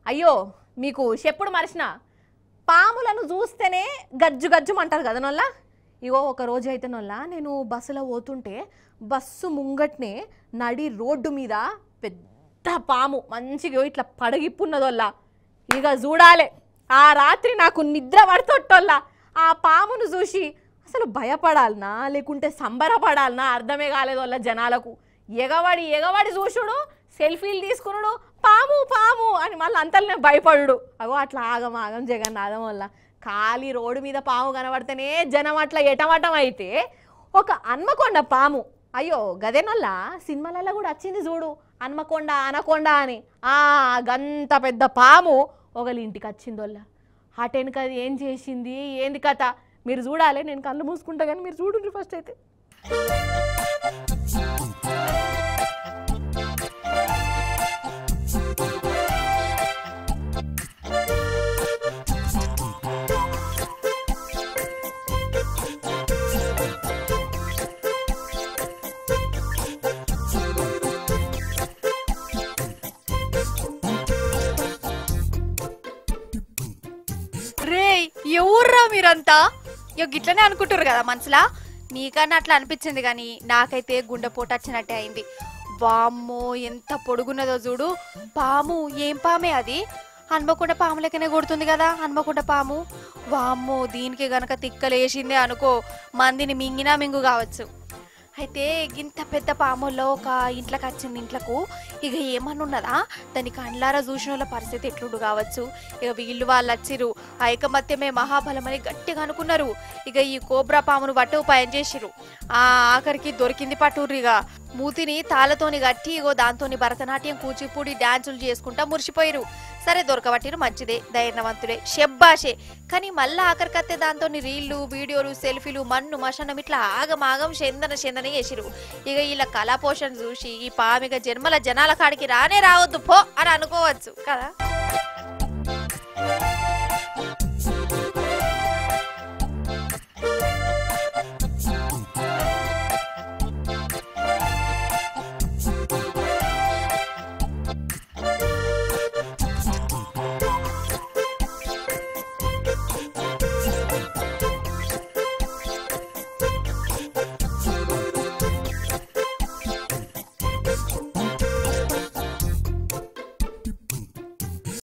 అయ్యో మీకు చెప్పుడు మరిచిన పాములను చూస్తేనే గజ్జు గజ్జుమంటారు కదా నొల్ల. ఇగో ఒక రోజు అయితే నొల్ల నేను బస్సులో పోతుంటే బస్సు ముంగట్నే నడి రోడ్డు మీద పెద్ద పాము మంచిగా ఇట్లా పడగిప్పున్నదొల్ల. ఇక చూడాలే ఆ రాత్రి నాకు నిద్ర పడుతొట్టొల్ల. ఆ పామును చూసి అసలు భయపడాలనా లేకుంటే సంబరపడాలనా అర్థమే కాలేదొల్ల జనాలకు. ఎగవాడి ఎగవాడి చూసుడు, సెల్ఫీలు తీసుకున్నాడు, పాము పాము అని మళ్ళీ అంతలోనే భయపడు. అగో అట్లా ఆగం ఆగం జగన్నాథం వల్ల ఖాళీ రోడ్డు మీద పాము కనబడితేనే జనం అట్లా ఎటమటం అయితే ఒక హన్మకొండ పాము. అయ్యో గదేనల్లా సినిమాలలో కూడా వచ్చింది చూడు, హన్మకొండ అనకొండ అని. గంత పెద్ద పాము ఒకళ్ళ ఇంటికి వచ్చిందోళ్ళ. అటెనక అది ఏం చేసింది ఏంది కథ మీరు చూడాలి. నేను కళ్ళు మూసుకుంటా కానీ మీరు చూడండి ఫస్ట్ అయితే. రే ఎవర్రా మీరంతా? గిట్లనే అనుకుంటారు కదా మనసులా. నీకన్నా అట్లా అనిపించింది కానీ నాకైతే గుండెపోటు వచ్చినట్టే అయింది. వామ్మో ఎంత పొడుగున్నదో చూడు పాము. ఏం పామే అది? హన్మకొండ పాము లెక్కనే కొడుతుంది కదా హన్మకొండ పాము. వామ్మో దీనికి గనక తిక్కలేసిందే అనుకో మందిని మింగినా మింగు కావచ్చు. అయితే ఇంత పెద్ద పాముల్లో ఒక ఇంట్లోకి వచ్చింది. ఇంట్లకు ఇక ఏమనున్నదా దాని కండ్లారా చూసిన వాళ్ళ పరిస్థితి ఎట్లుండు కావచ్చు. ఇక వీళ్ళు వాళ్ళు వచ్చిరు ఐకమత్యమే మహాబలమని గట్టిగా అనుకున్నారు. ఇక ఈ కోబ్రా పామును పట్టు పయం చేసిరు. ఆఖరికి దొరికింది పట్టుర్రిగా. మూతిని తాళ్ళతోని గట్టి ఇగో దాంతోని భరతనాట్యం కూచిపూడి డాన్సులు చేసుకుంటా మురిసిపోయిరు. సరే దొరకబట్టిరు మంచిదే, ధైర్యవంతులే, షెబ్బాషే. కానీ మళ్ళా ఆఖరికత్తే దాంతో రీళ్లు వీడియోలు సెల్ఫీలు మన్ను మషనం ఇట్లా ఆగమాగం చెందన చేసిరు. ఇక ఇలా కళా పోషణ చూసి ఈ పామిక జన్మల జనాల కాడికి రానే రావద్దు పో అని అనుకోవచ్చు కదా.